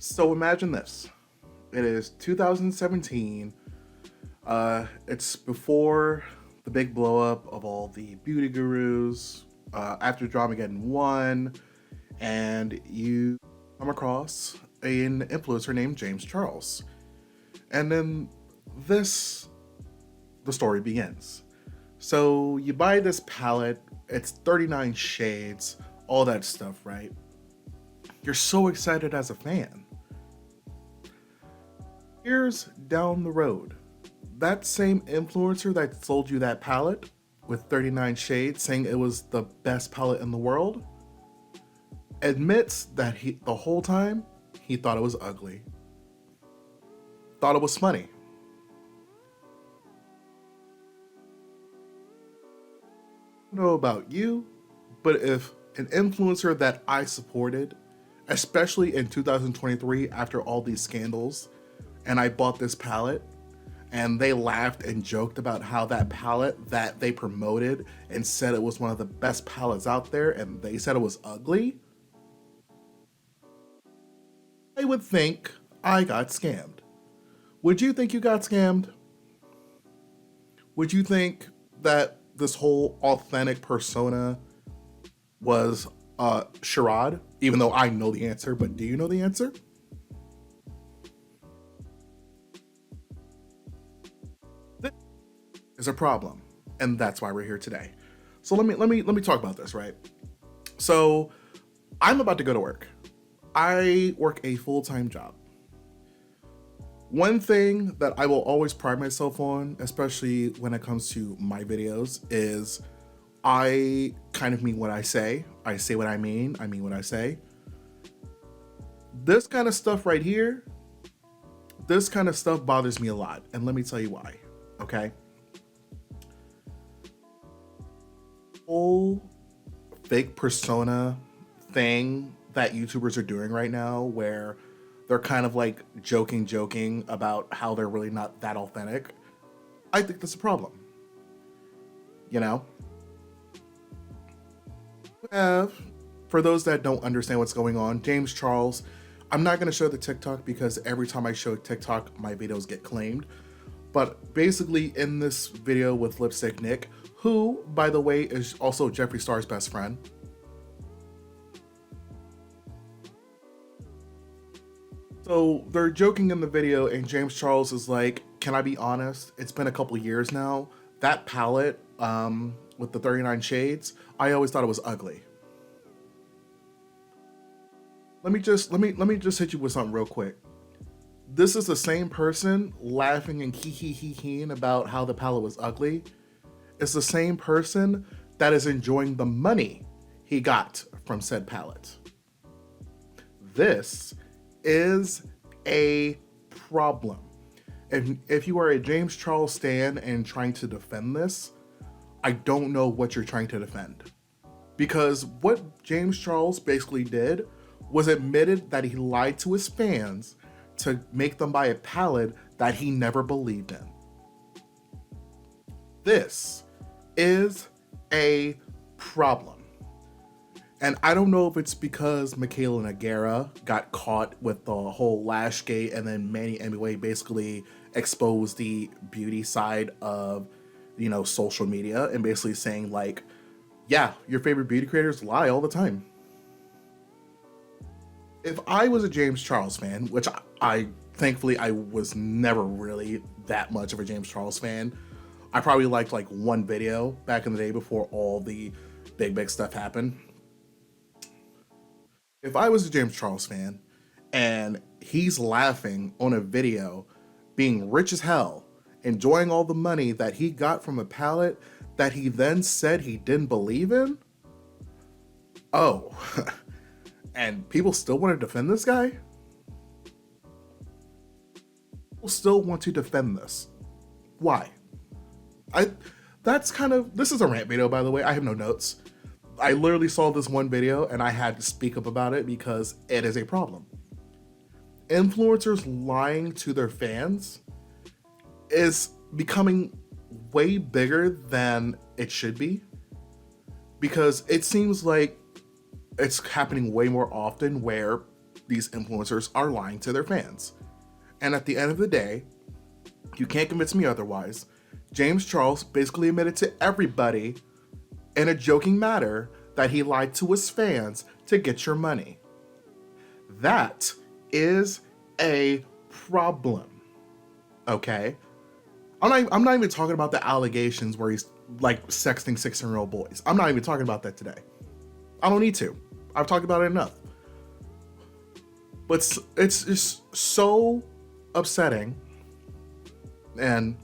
So imagine this. It is 2017. It's before the big blow up of all the beauty gurus, after Dramageddon 1, and you come across an influencer named James Charles. And then this, the story begins. So you buy this palette, it's 39 shades, all that stuff, right? You're so excited as a fan. Years down the road, that same influencer that sold you that palette with 39 shades saying it was the best palette in the world admits that the whole time he thought it was ugly, thought it was funny. I don't know about you, but if an influencer that I supported, especially in 2023 after all these scandals, and I bought this palette and they laughed and joked about how that palette that they promoted and said it was one of the best palettes out there and they said it was ugly, I would think I got scammed. Would you think you got scammed? Would you think that this whole authentic persona was a charade? Even though I know the answer, but do you know the answer? This is a problem, and that's why we're here today. So let me talk about this, right? So I'm about to go to work. I work a full-time job. One thing that I will always pride myself on, especially when it comes to my videos, is I kind of mean what I say. I say what I mean what I say. This kind of stuff right here, this kind of stuff bothers me a lot. And let me tell you why, okay? Whole fake persona thing that YouTubers are doing right now where they're kind of like joking about how they're really not that authentic. I think that's a problem. You know? For those that don't understand what's going on, James Charles, I'm not going to show the TikTok because every time I show TikTok, my videos get claimed. But basically in this video with Lipstick Nick, who, by the way, is also Jeffree Star's best friend, so they're joking in the video and James Charles is like, can I be honest? It's been a couple years now. That palette with the 39 shades, I always thought it was ugly. Let me just hit you with something real quick. This is the same person laughing and hee about how the palette was ugly. It's the same person that is enjoying the money he got from said palette. This is a problem. If you are a James Charles stan and trying to defend this, I don't know what you're trying to defend. Because what James Charles basically did was admitted that he lied to his fans to make them buy a palette that he never believed in. This is a problem. And I don't know if it's because Michaela Nagara got caught with the whole Lashgate and then Manny MWA basically exposed the beauty side of, you know, social media and basically saying like, yeah, your favorite beauty creators lie all the time. If I was a James Charles fan, which I thankfully I was never really that much of a James Charles fan. I probably liked like one video back in the day before all the big stuff happened. If I was a James Charles fan and he's laughing on a video, being rich as hell, enjoying all the money that he got from a palette that he then said he didn't believe in, oh, and people still want to defend this guy? People still want to defend this. Why? This is a rant video, by the way. I have no notes. I literally saw this one video and I had to speak up about it because it is a problem. Influencers lying to their fans is becoming way bigger than it should be because it seems like it's happening way more often where these influencers are lying to their fans. And at the end of the day, you can't convince me otherwise. James Charles basically admitted to everybody in a joking manner that he lied to his fans to get your money. That is a problem. Okay? I'm not even talking about the allegations where he's like sexting 16-year-old boys. I'm not even talking about that today. I don't need to. I've talked about it enough. But it's just so upsetting. And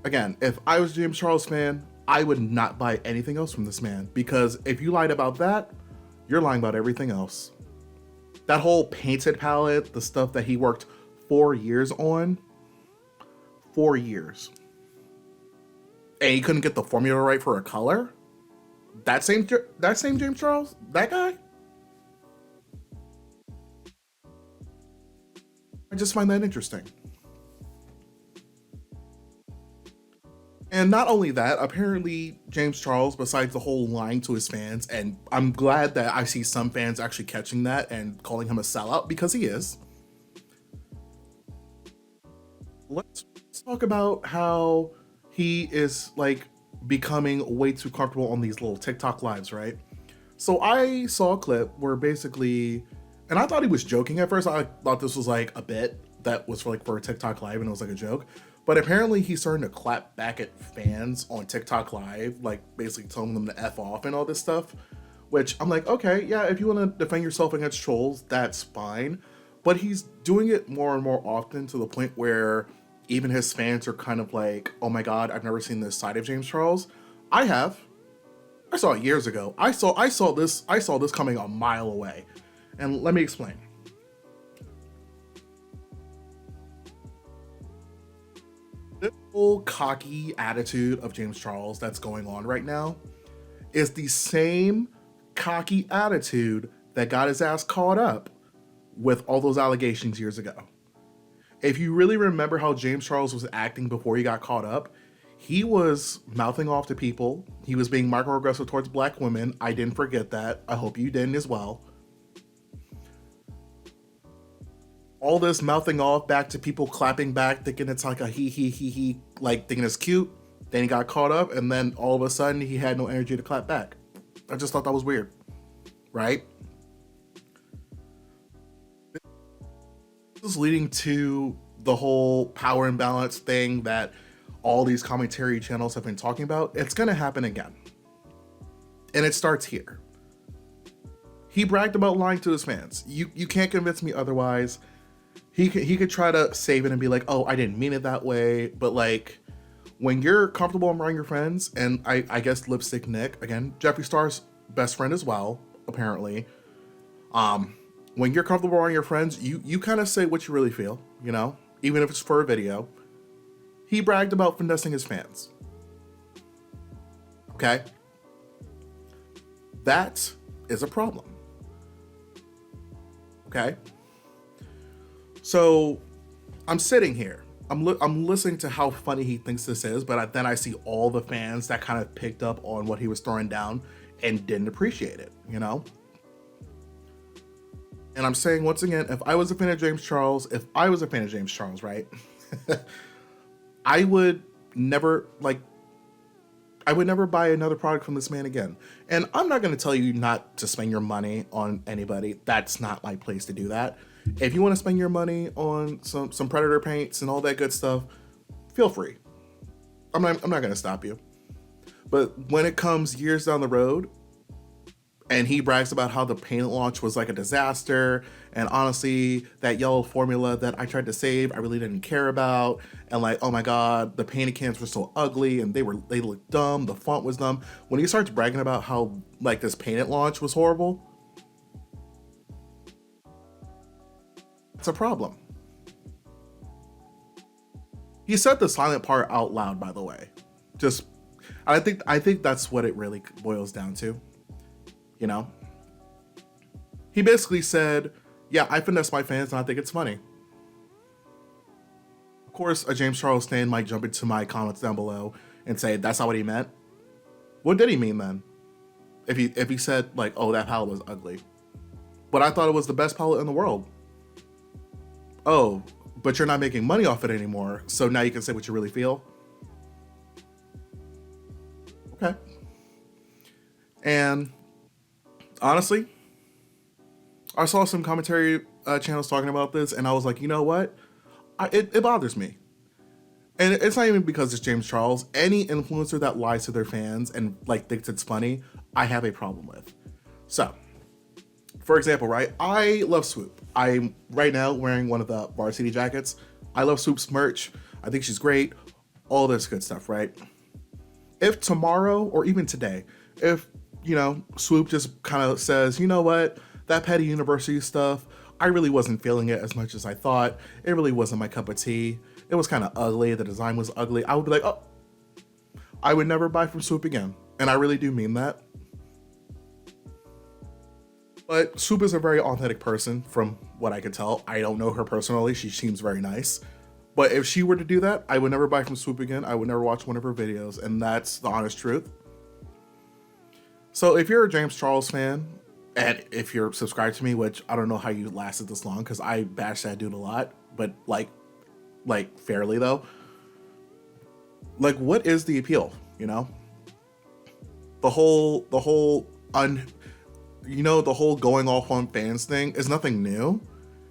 again, if I was a James Charles fan, I would not buy anything else from this man, because if you lied about that, you're lying about everything else. That whole painted palette, the stuff that he worked 4 years on, 4 years, and he couldn't get the formula right for a color. That same James Charles, that guy. I just find that interesting. And not only that, apparently James Charles, besides the whole lying to his fans, and I'm glad that I see some fans actually catching that and calling him a sellout, because he is. Let's talk about how he is like becoming way too comfortable on these little TikTok lives, right? So I saw a clip where basically, and I thought he was joking at first. I thought this was like a bit that was for a TikTok live and it was like a joke. But apparently he's starting to clap back at fans on TikTok live, like basically telling them to F off and all this stuff, which I'm like, okay, yeah, if you want to defend yourself against trolls, that's fine. But he's doing it more and more often to the point where even his fans are kind of like, oh my God, I've never seen this side of James Charles. I have. I saw it years ago. I saw this coming a mile away. And let me explain. This whole cocky attitude of James Charles that's going on right now is the same cocky attitude that got his ass caught up with all those allegations years ago. If you really remember how James Charles was acting before he got caught up, he was mouthing off to people. He was being microaggressive towards black women. I didn't forget that. I hope you didn't as well. All this mouthing off back to people, clapping back, thinking it's like a he, like thinking it's cute. Then he got caught up, and then all of a sudden he had no energy to clap back. I just thought that was weird, right? This is leading to the whole power imbalance thing that all these commentary channels have been talking about. It's gonna happen again. And it starts here. He bragged about lying to his fans. You can't convince me otherwise. He could try to save it and be like, oh, I didn't mean it that way. But like, when you're comfortable around your friends, and I guess Lipstick Nick, again, Jeffree Star's best friend as well, apparently. When you're comfortable around your friends, you kind of say what you really feel, you know, even if it's for a video. He bragged about finessing his fans. Okay? That is a problem. Okay? So I'm sitting here. I'm listening to how funny he thinks this is, but then I see all the fans that kind of picked up on what he was throwing down and didn't appreciate it, you know? And I'm saying once again, if I was a fan of James Charles, right? I would never buy another product from this man again. And I'm not going to tell you not to spend your money on anybody. That's not my place to do that. If you want to spend your money on some Predator paints and all that good stuff, feel free. I'm not going to stop you. But when it comes years down the road, and he brags about how the paint launch was like a disaster, and honestly, that yellow formula that I tried to save, I really didn't care about, and like, oh my God, the painted cans were so ugly, and they looked dumb, the font was dumb. When he starts bragging about how like this painted launch was horrible, it's a problem. He said the silent part out loud, by the way. I think that's what it really boils down to. You know? He basically said, yeah, I finesse my fans and I think it's funny. Of course, a James Charles stan might jump into my comments down below and say, that's not what he meant. What did he mean then? If he said like, oh, that palette was ugly. but I thought it was the best palette in the world. Oh, but you're not making money off it anymore, so now you can say what you really feel. Okay. And honestly, I saw some commentary channels talking about this, and I was like, you know what? It bothers me. And it's not even because it's James Charles. Any influencer that lies to their fans and like thinks it's funny, I have a problem with. So, for example, right? I love Swoop. I'm right now wearing one of the varsity jackets. I love Swoop's merch. I think she's great. All this good stuff, right? If tomorrow or even today, if, you know, Swoop just kind of says, you know what, that petty university stuff, I really wasn't feeling it as much as I thought. It really wasn't my cup of tea. It was kind of ugly. The design was ugly. I would be like, oh, I would never buy from Swoop again. And I really do mean that. But Swoop is a very authentic person from what I can tell. I don't know her personally. She seems very nice. But if she were to do that, I would never buy from Swoop again. I would never watch one of her videos. And that's the honest truth. So if you're a James Charles fan, and if you're subscribed to me, which I don't know how you lasted this long because I bash that dude a lot, but like fairly though. Like, what is the appeal? You know, the whole going off on fans thing is nothing new.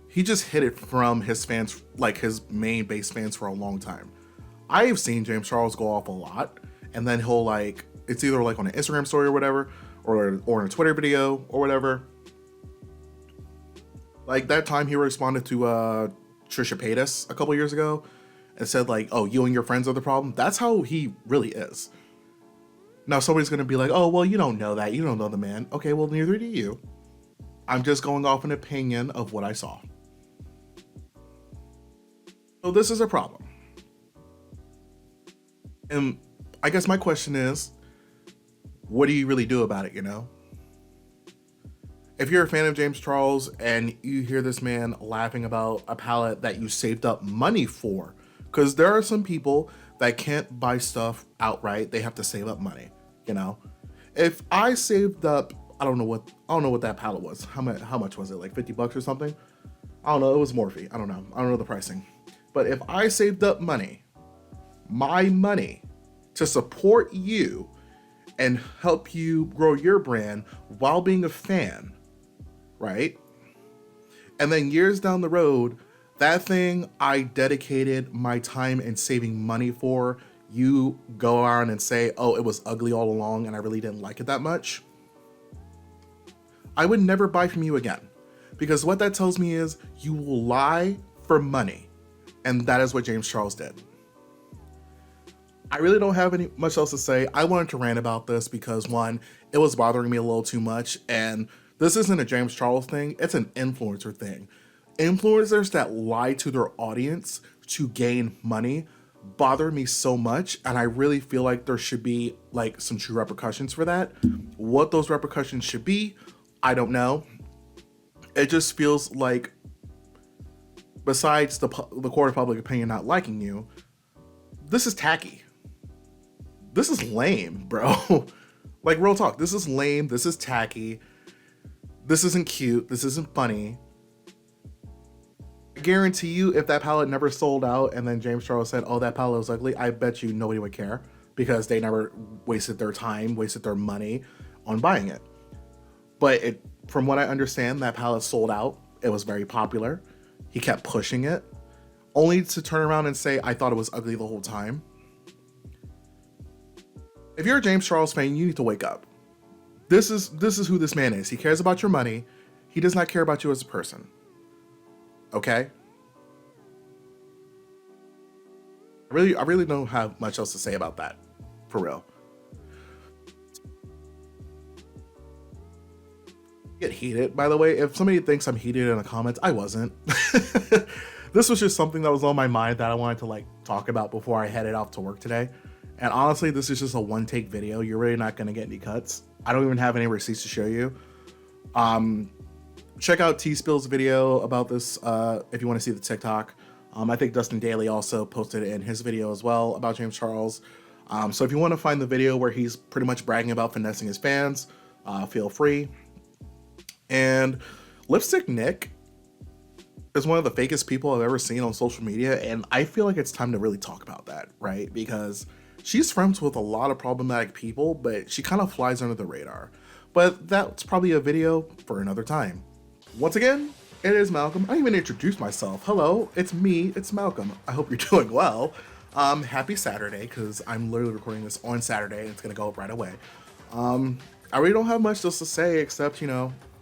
He just hid it from his fans, like his main base fans, for a long time. I've seen James Charles go off a lot, and then he'll like, it's either like on an Instagram story or whatever, or in a Twitter video or whatever. Like that time he responded to Trisha Paytas a couple years ago and said like, oh, you and your friends are the problem. That's how he really is. Now somebody's gonna be like, oh, well, you don't know that. You don't know the man. Okay, well, neither do you. I'm just going off an opinion of what I saw. So this is a problem. And I guess my question is, what do you really do about it, you know? If you're a fan of James Charles and you hear this man laughing about a palette that you saved up money for, because there are some people that can't buy stuff outright, they have to save up money, you know? If I saved up, I don't know what that palette was. How much was it? Like 50 bucks or something? I don't know. It was Morphe. I don't know the pricing. But if I saved up money, my money, to support you and help you grow your brand while being a fan, right? And then years down the road, that thing I dedicated my time and saving money for, you go around and say, oh, it was ugly all along and I really didn't like it that much, I would never buy from you again. Because what that tells me is you will lie for money. And that is what James Charles did. I really don't have much else to say. I wanted to rant about this because, one, it was bothering me a little too much. And this isn't a James Charles thing. It's an influencer thing. Influencers that lie to their audience to gain money bother me so much. And I really feel like there should be like some true repercussions for that. What those repercussions should be, I don't know. It just feels like, besides the court of public opinion not liking you, this is tacky. This is lame, bro. Like, real talk. This is lame. This is tacky. This isn't cute. This isn't funny. I guarantee you, if that palette never sold out and then James Charles said, oh, that palette was ugly, I bet you nobody would care because they never wasted their time, wasted their money on buying it. But from what I understand, that palette sold out. It was very popular. He kept pushing it, only to turn around and say, I thought it was ugly the whole time. If you're a James Charles fan, you need to wake up. This is who this man is. He cares about your money. He does not care about you as a person. Okay? I really don't have much else to say about that. For real. Get heated, by the way. If somebody thinks I'm heated in the comments, I wasn't. This was just something that was on my mind that I wanted to like talk about before I headed off to work today. And honestly, this is just a one-take video. You're really not going to get any cuts. I don't even have any receipts to show you. Check out T-Spill's video about this if you want to see the TikTok. I think Dustin Daly also posted it in his video as well about James Charles. So if you want to find the video where he's pretty much bragging about finessing his fans, feel free. And Lipstick Nick is one of the fakest people I've ever seen on social media, and I feel like it's time to really talk about that, right? Because she's friends with a lot of problematic people, but she kind of flies under the radar. But that's probably a video for another time. Once again, it is Malcolm. I didn't even introduce myself. Hello, it's me, it's Malcolm. I hope you're doing well. Happy Saturday, because I'm literally recording this on Saturday and it's gonna go up right away. I really don't have much else to say except,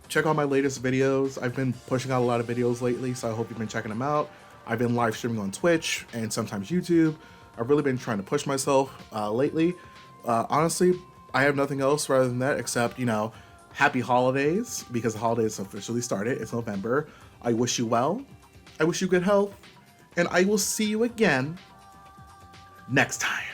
check out my latest videos. I've been pushing out a lot of videos lately, so I hope you've been checking them out. I've been live streaming on Twitch and sometimes YouTube. I've really been trying to push myself lately. Honestly, I have nothing else rather than that except, happy holidays, because the holidays officially started. It's November. I wish you well. I wish you good health. And I will see you again next time.